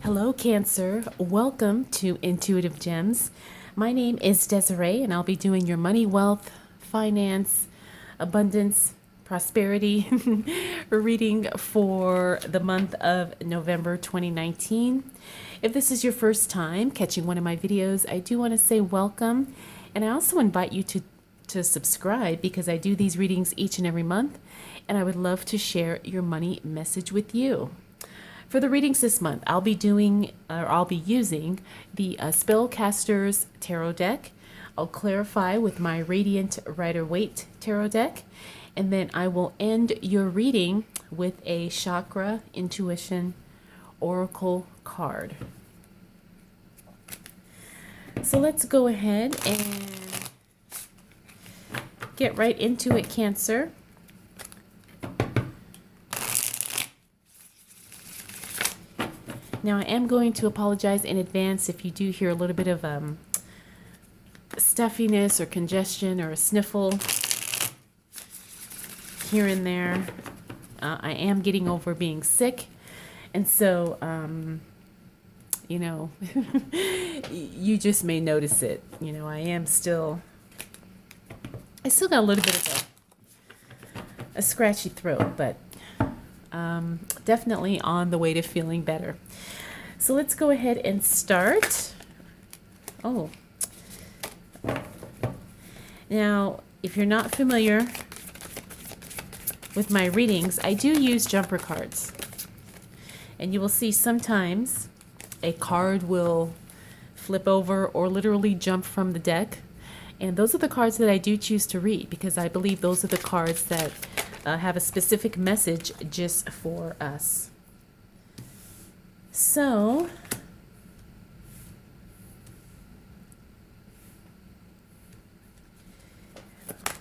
Hello, Cancer. Welcome to Intuitive Gems. My name is Desiree, and I'll be doing your money, wealth, finance, abundance, prosperity reading for the month of November 2019. If this is your first time catching one of my videos, I do want to say welcome, and I also invite you to subscribe because I do these readings each and every month, and I would love to share your money message with you. For the readings this month, I'll be using the Spellcaster's Tarot deck. I'll clarify with my Radiant Rider-Waite Tarot deck, and then I will end your reading with a Chakra Intuition Oracle card. So let's go ahead and get right into it, Cancer. Now, I am going to apologize in advance if you do hear a little bit of stuffiness or congestion or a sniffle here and there. I am getting over being sick, and so, you just may notice it. I still got a little bit of a scratchy throat, but definitely on the way to feeling better. So let's go ahead and start. Oh. Now, if you're not familiar with my readings, I do use jumper cards. And you will see sometimes a card will flip over or literally jump from the deck. And those are the cards that I do choose to read because I believe those are the cards that have a specific message just for us. So,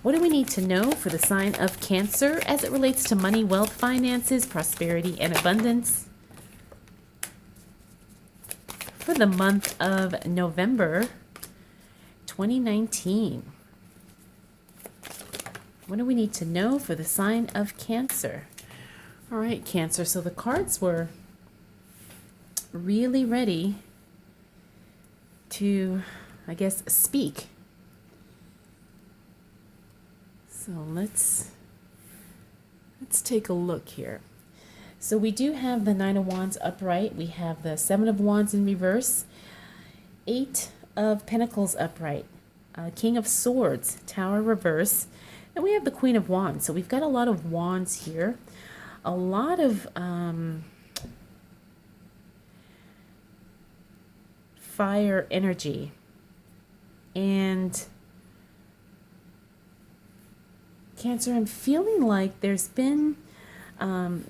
what do we need to know for the sign of Cancer as it relates to money, wealth, finances, prosperity, and abundance for the month of November 2019? What do we need to know for the sign of Cancer? All right, Cancer. So the cards were really ready to, I guess, speak. So let's take a look here. So we do have the Nine of Wands upright. We have the Seven of Wands in reverse, Eight of Pentacles upright, King of Swords, Tower reverse, and we have the Queen of Wands. So we've got a lot of wands here, a lot of fire energy, and Cancer, I'm feeling like there's been a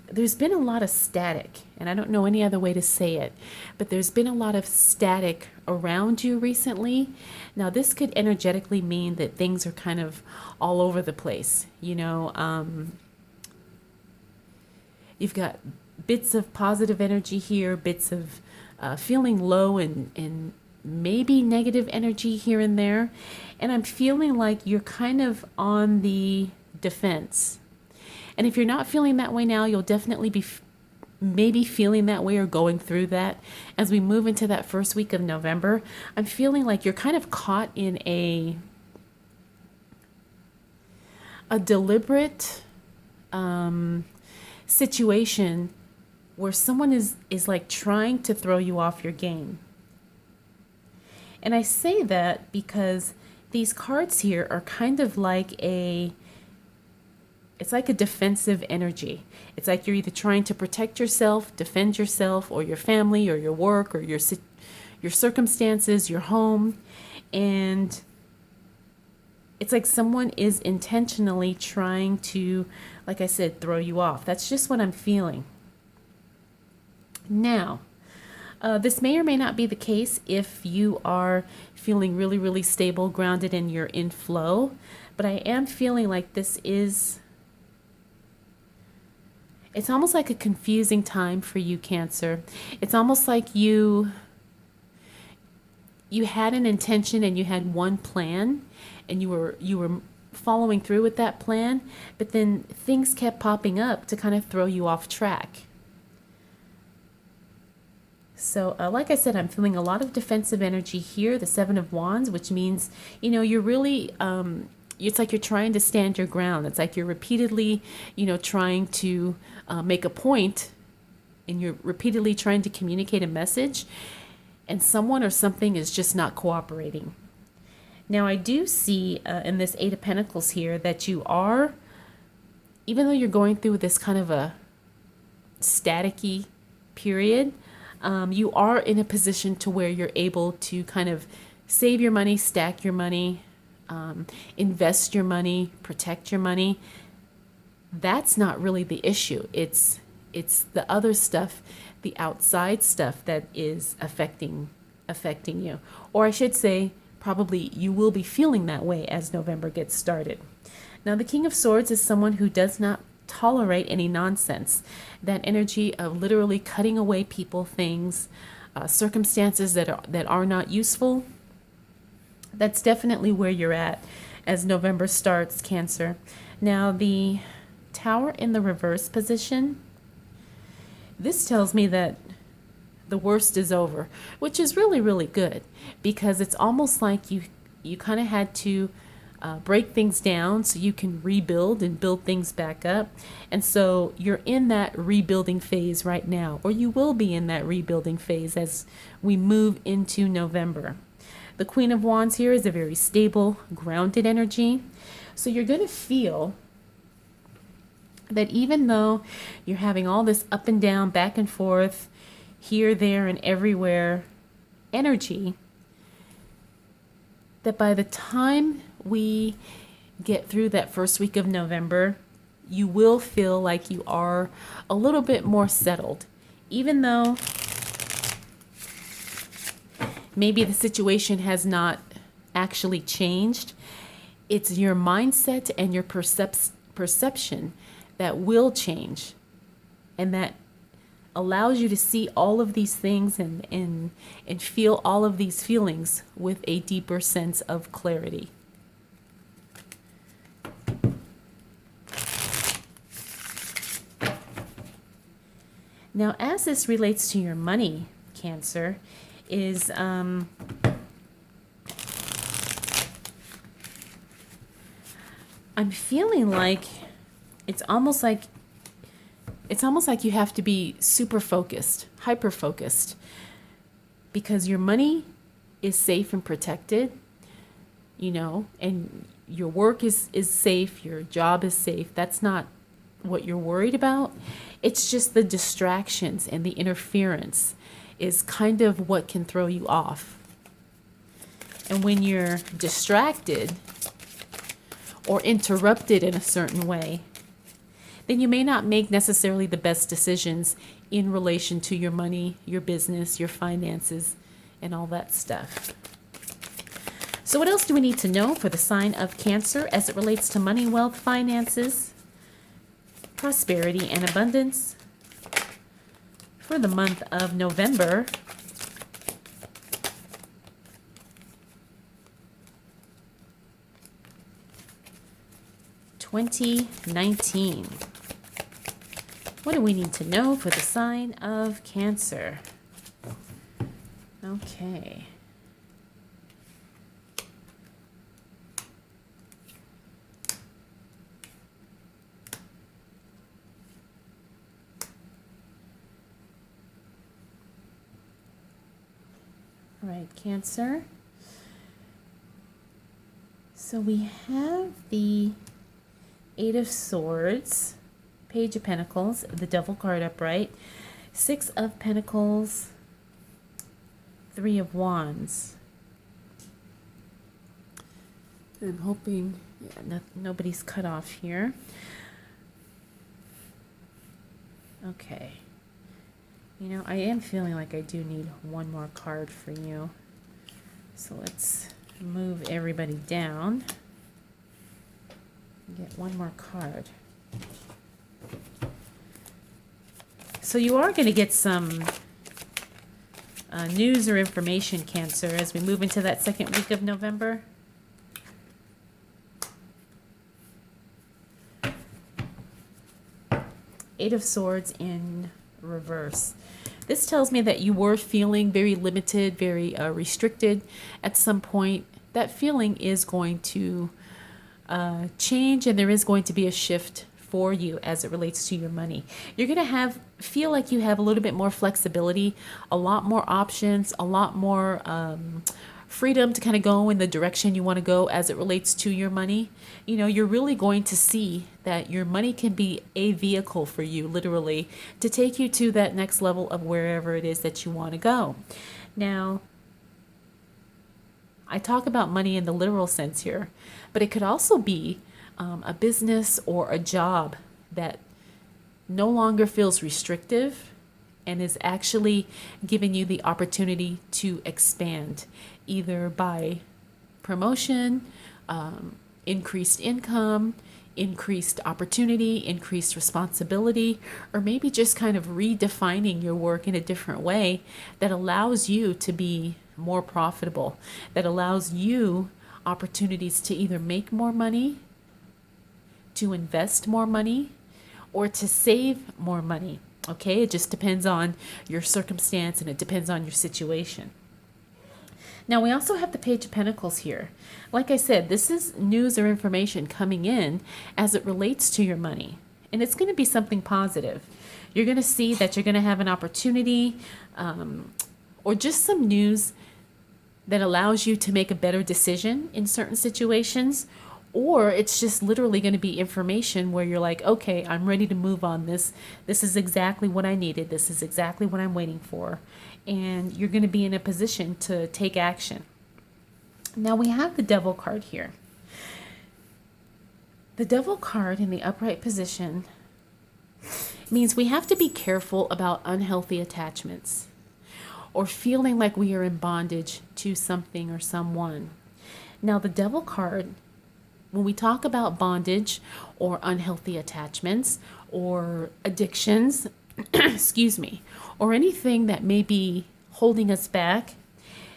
lot of static, and I don't know any other way to say it, but there's been a lot of static around you recently. Now, this could energetically mean that things are kind of all over the place. You've got bits of positive energy here, bits of feeling low and maybe negative energy here and there. And I'm feeling like you're kind of on the defense. And if you're not feeling that way now, you'll definitely be maybe feeling that way or going through that as we move into that first week of November. I'm feeling like you're kind of caught in a deliberate situation where someone is like trying to throw you off your game. And I say that because these cards here are kind of like it's like a defensive energy. It's like you're either trying to protect yourself, defend yourself, or your family, or your work, or your circumstances, your home. And it's like someone is intentionally trying to, like I said, throw you off. That's just what I'm feeling. Now, this may or may not be the case if you are feeling really, really stable, grounded, and you're in flow. But I am feeling like it's almost like a confusing time for you, Cancer. It's almost like you had an intention and you had one plan, and you were following through with that plan, but then things kept popping up to kind of throw you off track. So, like I said, I'm feeling a lot of defensive energy here, the Seven of Wands, which means, you're really, it's like you're trying to stand your ground. It's like you're repeatedly, trying to make a point, and you're repeatedly trying to communicate a message, and someone or something is just not cooperating. Now, I do see in this Eight of Pentacles here that you are, even though you're going through this kind of a staticky period, you are in a position to where you're able to kind of save your money, stack your money, invest your money, protect your money. That's not really the issue. It's the other stuff, the outside stuff that is affecting you. Or I should say, probably you will be feeling that way as November gets started. Now, the King of Swords is someone who does not tolerate any nonsense. That energy of literally cutting away people, things, circumstances that are not useful. That's definitely where you're at as November starts, Cancer. Now, the Tower in the reverse position, this tells me that the worst is over, which is really, really good, because it's almost like you kind of had to break things down so you can rebuild and build things back up. And so you're in that rebuilding phase right now, or you will be in that rebuilding phase as we move into November. The Queen of Wands here is a very stable, grounded energy. So you're going to feel that even though you're having all this up and down, back and forth, here, there, and everywhere energy, that by the time we get through that first week of November, you will feel like you are a little bit more settled. Even though maybe the situation has not actually changed, it's your mindset and your perception that will change, and that allows you to see all of these things and feel all of these feelings with a deeper sense of clarity. Now, as this relates to your money, Cancer, is I'm feeling like it's almost like you have to be super focused, hyper focused, because your money is safe and protected, and your work is safe, your job is safe. That's not what you're worried about. It's just the distractions and the interference is kind of what can throw you off. And when you're distracted or interrupted in a certain way, then you may not make necessarily the best decisions in relation to your money, your business, your finances, and all that stuff. So what else do we need to know for the sign of Cancer as it relates to money, wealth, finances, prosperity, and abundance for the month of November? (2019). What do we need to know for the sign of Cancer? Okay. All right, Cancer. So we have the Eight of Swords, Page of Pentacles, the Devil card upright, Six of Pentacles, Three of Wands. I'm hoping nobody's cut off here. Okay. I am feeling like I do need one more card for you. So let's move everybody down. Get one more card. So you are going to get some news or information, Cancer, as we move into that second week of November. Eight of Swords in reverse. This tells me that you were feeling very limited, very restricted at some point. That feeling is going to change, and there is going to be a shift for you as it relates to your money. You're going to feel like you have a little bit more flexibility, a lot more options, a lot more freedom to kind of go in the direction you want to go as it relates to your money. You know, you're really going to see that your money can be a vehicle for you, literally, to take you to that next level of wherever it is that you want to go. Now, I talk about money in the literal sense here, but it could also be a business or a job that no longer feels restrictive and is actually giving you the opportunity to expand, either by promotion, increased income, increased opportunity, increased responsibility, or maybe just kind of redefining your work in a different way that allows you to be more profitable, that allows you opportunities to either make more money, to invest more money, or to save more money. Okay, it just depends on your circumstance and it depends on your situation. Now, we also have the Page of Pentacles here. Like I said, this is news or information coming in as it relates to your money. And it's going to be something positive. You're going to see that you're going to have an opportunity or just some news that allows you to make a better decision in certain situations. Or it's just literally going to be information where you're like, okay, I'm ready to move on this. This is exactly what I needed. This is exactly what I'm waiting for. And you're going to be in a position to take action. Now we have the Devil card here. The Devil card in the upright position means we have to be careful about unhealthy attachments or feeling like we are in bondage to something or someone. Now the Devil card, when we talk about bondage or unhealthy attachments or addictions, excuse me, or anything that may be holding us back,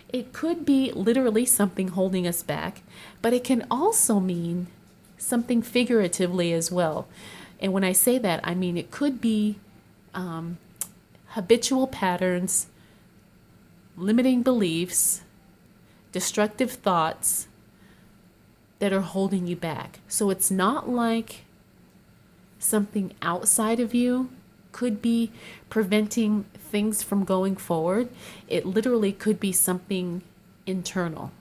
it could be literally something holding us back, but it can also mean something figuratively as well. And when I say that, I mean it could be habitual patterns, limiting beliefs, destructive thoughts that are holding you back. So it's not like something outside of you could be preventing things from going forward. It literally could be something internal.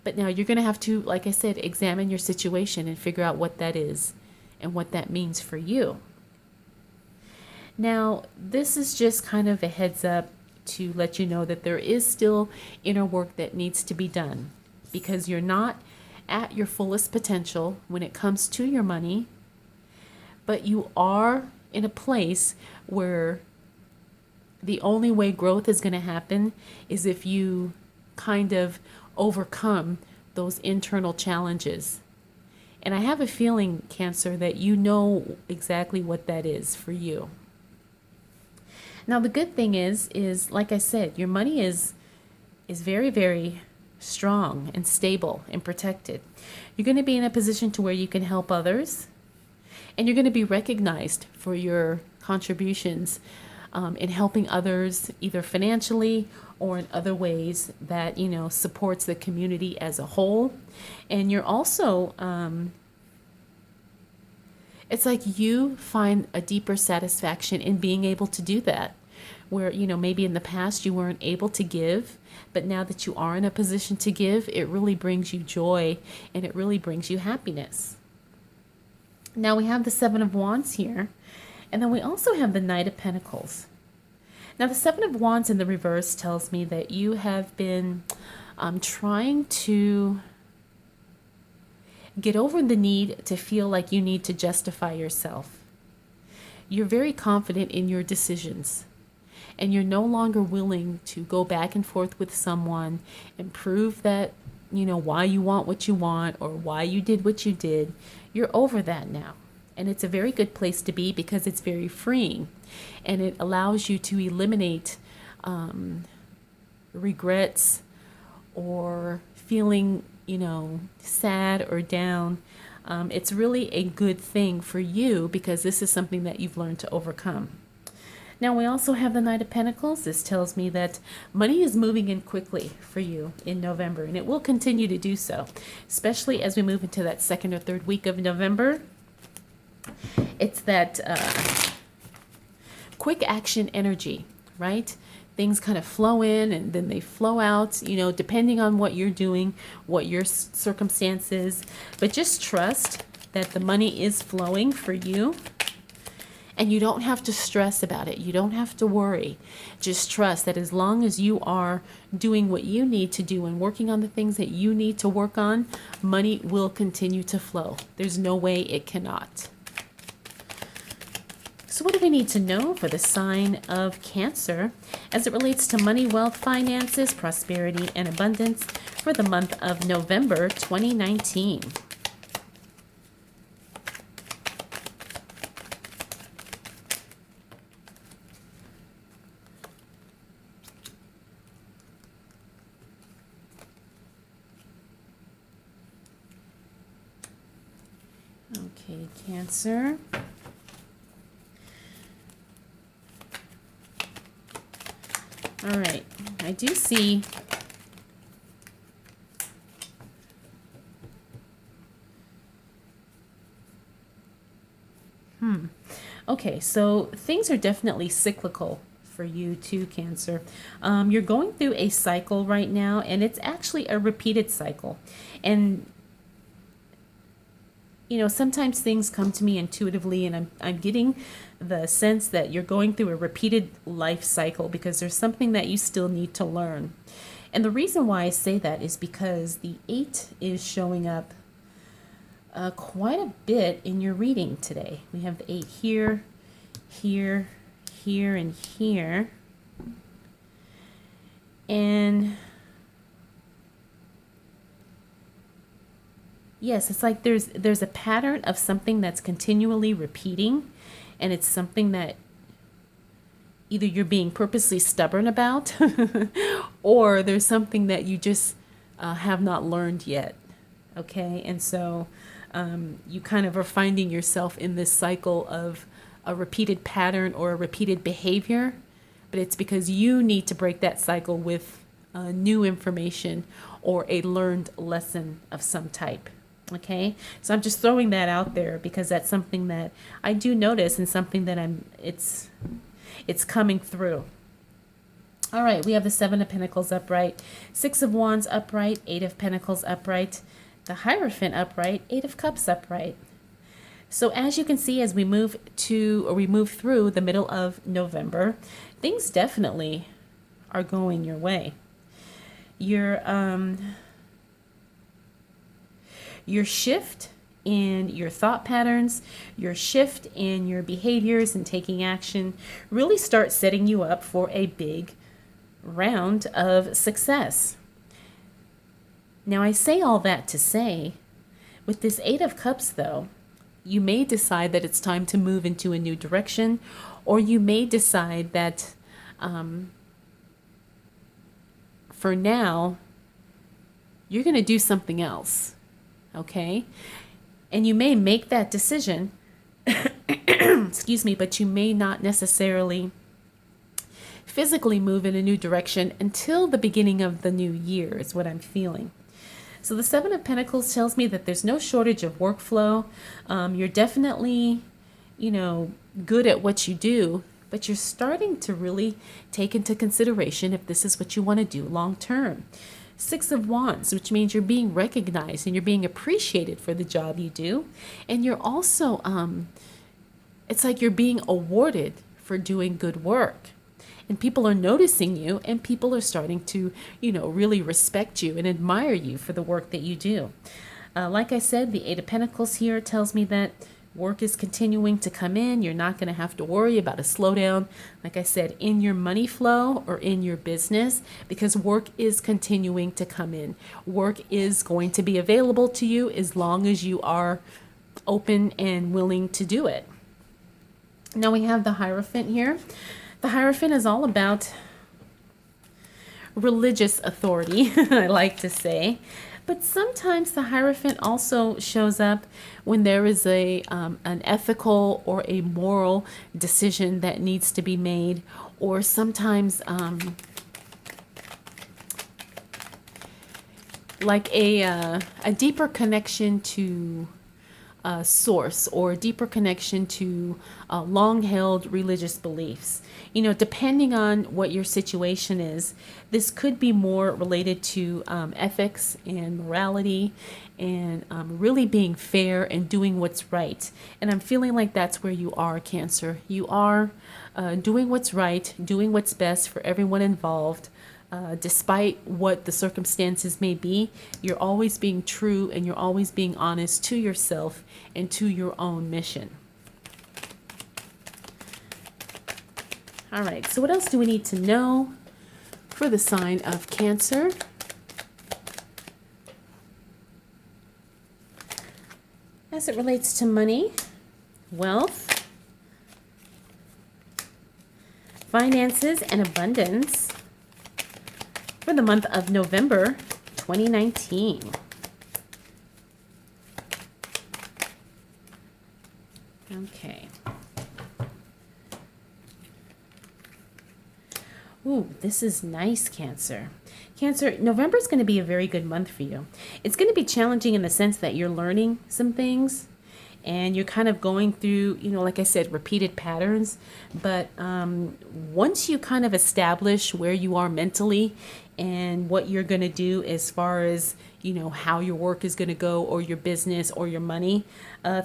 But now you're going to have to, like I said, examine your situation and figure out what that is and what that means for you. Now, this is just kind of a heads up to let you know that there is still inner work that needs to be done, because you're not at your fullest potential when it comes to your money, but you are in a place where the only way growth is going to happen is if you kind of overcome those internal challenges. And I have a feeling, Cancer, that you know exactly what that is for you. Now, the good thing is like I said, your money is very, very strong and stable and protected. You're going to be in a position to where you can help others, and you're going to be recognized for your contributions in helping others, either financially or in other ways that, you know, supports the community as a whole. And you're also, it's like you find a deeper satisfaction in being able to do that, where, you know, maybe in the past you weren't able to give, but now that you are in a position to give, it really brings you joy and it really brings you happiness. Now we have the Seven of Wands here, and then we also have the Knight of Pentacles. Now the Seven of Wands in the reverse tells me that you have been trying to get over the need to feel like you need to justify yourself. You're very confident in your decisions, and you're no longer willing to go back and forth with someone and prove that, you know, why you want what you want or why you did what you did. You're over that now. And it's a very good place to be because it's very freeing, and it allows you to eliminate regrets or feeling, you know, sad or down. It's really a good thing for you because this is something that you've learned to overcome. Now we also have the Knight of Pentacles. This tells me that money is moving in quickly for you in November, and it will continue to do so, especially as we move into that second or third week of November. It's that quick action energy, right? Things kind of flow in and then they flow out, you know, depending on what you're doing, what your circumstances. But just trust that the money is flowing for you. And you don't have to stress about it. You don't have to worry. Just trust that as long as you are doing what you need to do and working on the things that you need to work on, money will continue to flow. There's no way it cannot. So what do we need to know for the sign of Cancer as it relates to money, wealth, finances, prosperity, and abundance for the month of November 2019? Okay, Cancer. All right, I do see okay, so things are definitely cyclical for you too, Cancer. You're going through a cycle right now, and it's actually a repeated cycle. And you know, sometimes things come to me intuitively, and I'm getting the sense that you're going through a repeated life cycle because there's something that you still need to learn. And the reason why I say that is because the 8 is showing up quite a bit in your reading today. We have the 8 here, here, here, and here. And yes, it's like there's a pattern of something that's continually repeating, and it's something that either you're being purposely stubborn about or there's something that you just have not learned yet. Okay, and so you kind of are finding yourself in this cycle of a repeated pattern or a repeated behavior, but it's because you need to break that cycle with new information or a learned lesson of some type. Okay, so I'm just throwing that out there because that's something that I do notice and something that it's coming through. All right, we have the 7 of Pentacles upright, 6 of Wands upright, 8 of Pentacles upright, the Hierophant upright, 8 of Cups upright. So as you can see, as we move through the middle of November, things definitely are going your way. Your shift in your thought patterns, your shift in your behaviors and taking action really start setting you up for a big round of success. Now, I say all that to say, with this 8 of Cups, though, you may decide that it's time to move into a new direction, or you may decide that for now, you're going to do something else. Okay? And you may make that decision, excuse me, but you may not necessarily physically move in a new direction until the beginning of the new year is what I'm feeling. So the 7 of Pentacles tells me that there's no shortage of workflow. You're definitely, good at what you do, but you're starting to really take into consideration if this is what you want to do long term. 6 of Wands, which means you're being recognized and you're being appreciated for the job you do. And you're also, it's like you're being awarded for doing good work. And people are noticing you, and people are starting to, really respect you and admire you for the work that you do. Like I said, the 8 of Pentacles here tells me that work is continuing to come in. You're not going to have to worry about a slowdown, like I said, in your money flow or in your business, because work is continuing to come in. Work is going to be available to you as long as you are open and willing to do it. Now we have the Hierophant here. The Hierophant is all about religious authority, I like to say. But sometimes the Hierophant also shows up when there is an ethical or a moral decision that needs to be made, or sometimes like a deeper connection to source, or a deeper connection to long-held religious beliefs. You know, depending on what your situation is, this could be more related to ethics and morality, and really being fair and doing what's right. And I'm feeling like that's where you are, Cancer. You are doing what's right, doing what's best for everyone involved. Despite what the circumstances may be, you're always being true, and you're always being honest to yourself and to your own mission. All right, so what else do we need to know for the sign of Cancer? As it relates to money, wealth, finances, and abundance for the month of November 2019. Okay. Ooh, this is nice, Cancer. Cancer, November is going to be a very good month for you. It's going to be challenging in the sense that you're learning some things, and you're kind of going through, you know, like I said, repeated patterns. But once you kind of establish where you are mentally and what you're going to do as far as, you know, how your work is going to go, or your business, or your money,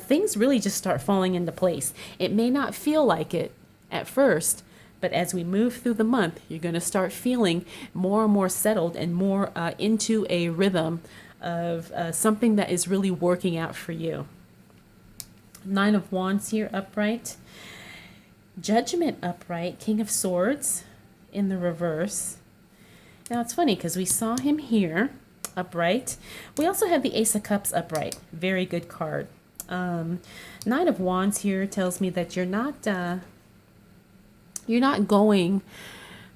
things really just start falling into place. It may not feel like it at first, but as we move through the month, you're going to start feeling more and more settled, and more into a rhythm of something that is really working out for you. Nine of Wands here upright. Judgment upright. King of Swords in the reverse. Now it's funny because we saw him here upright. We also have the Ace of Cups upright. Very good card. Nine of Wands here tells me that you're not going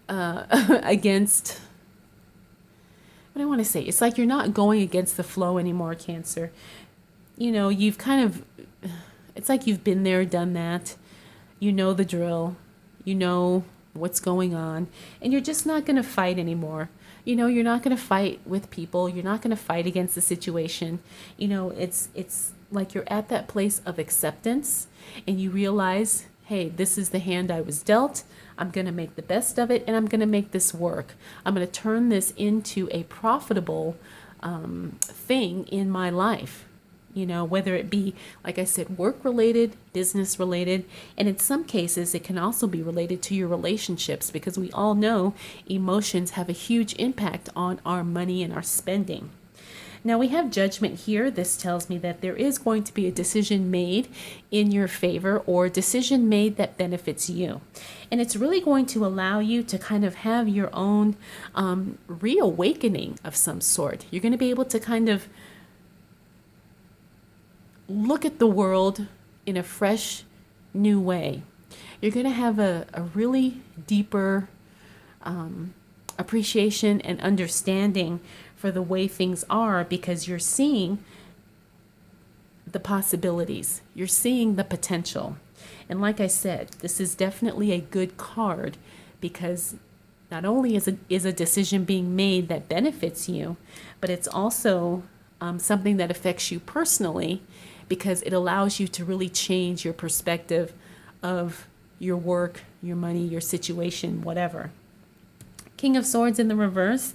against, what do I want to say? It's like you're not going against the flow anymore, Cancer. You know, you've kind of, it's like you've been there, done that. You know the drill. You know what's going on. And you're just not going to fight anymore. You know, you're not going to fight with people. You're not going to fight against the situation. You know, it's like you're at that place of acceptance, and you realize, hey, this is the hand I was dealt. I'm going to make the best of it, and I'm going to make this work. I'm going to turn this into a profitable thing in my life. You know, whether it be, like I said, work-related, business-related, and in some cases, it can also be related to your relationships, because we all know emotions have a huge impact on our money and our spending. Now we have Judgment here. This tells me that there is going to be a decision made in your favor, or a decision made that benefits you. And it's really going to allow you to kind of have your own reawakening of some sort. You're going to be able to kind of look at the world in a fresh, new way. You're going to have a really deeper appreciation and understanding for the way things are, because you're seeing the possibilities. You're seeing the potential. And like I said, this is definitely a good card, because not only is a decision being made that benefits you, but it's also something that affects you personally, because it allows you to really change your perspective of your work, your money, your situation, whatever. King of Swords in the reverse.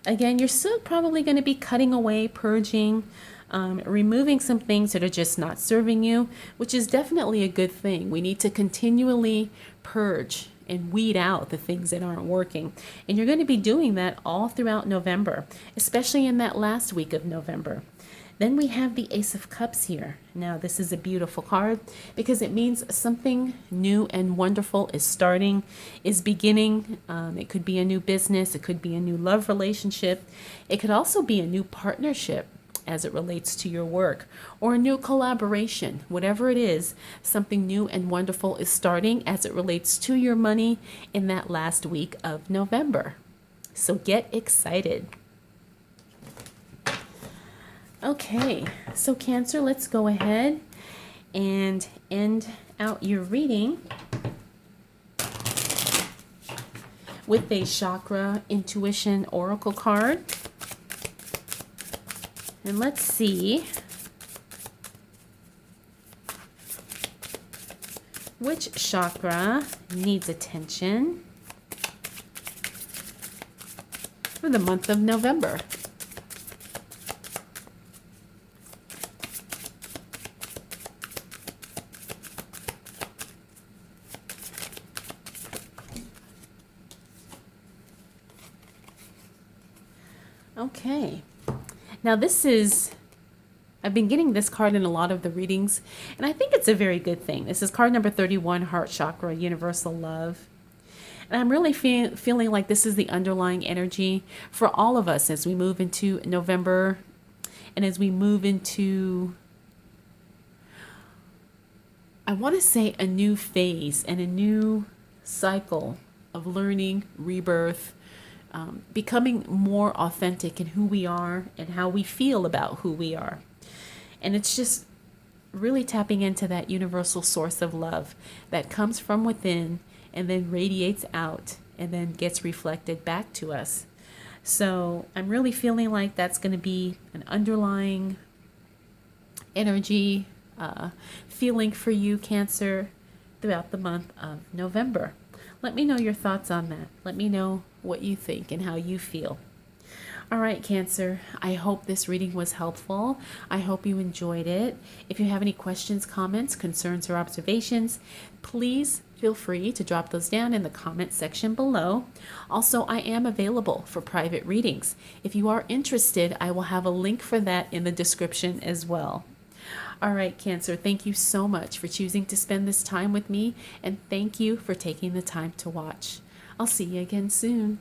Again, you're still probably going to be cutting away, purging, removing some things that are just not serving you, which is definitely a good thing. We need to continually purge and weed out the things that aren't working. And you're going to be doing that all throughout November, especially in that last week of November. Then we have the Ace of Cups here. Now, this is a beautiful card, because it means something new and wonderful is starting, is beginning. It could be a new business. It could be a new love relationship. It could also be a new partnership as it relates to your work, or a new collaboration. Whatever it is, something new and wonderful is starting as it relates to your money in that last week of November. So get excited. Okay, so Cancer, let's go ahead and end out your reading with a chakra intuition oracle card. And let's see which chakra needs attention for the month of November. Okay, now I've been getting this card in a lot of the readings, and I think it's a very good thing. This is card number 31, Heart Chakra, Universal Love. And I'm really feeling like this is the underlying energy for all of us as we move into November and as we move into, I want to say, a new phase and a new cycle of learning, rebirth, becoming more authentic in who we are and how we feel about who we are. And it's just really tapping into that universal source of love that comes from within and then radiates out and then gets reflected back to us. So I'm really feeling like that's going to be an underlying energy feeling for you, Cancer, throughout the month of November. Let me know your thoughts on that. Let me know what you think and how you feel. All right, Cancer, I hope this reading was helpful. I hope you enjoyed it. If you have any questions, comments, concerns, or observations, please feel free to drop those down in the comment section below. Also, I am available for private readings. If you are interested, I will have a link for that in the description as well. All right, Cancer, thank you so much for choosing to spend this time with me, and thank you for taking the time to watch. I'll see you again soon.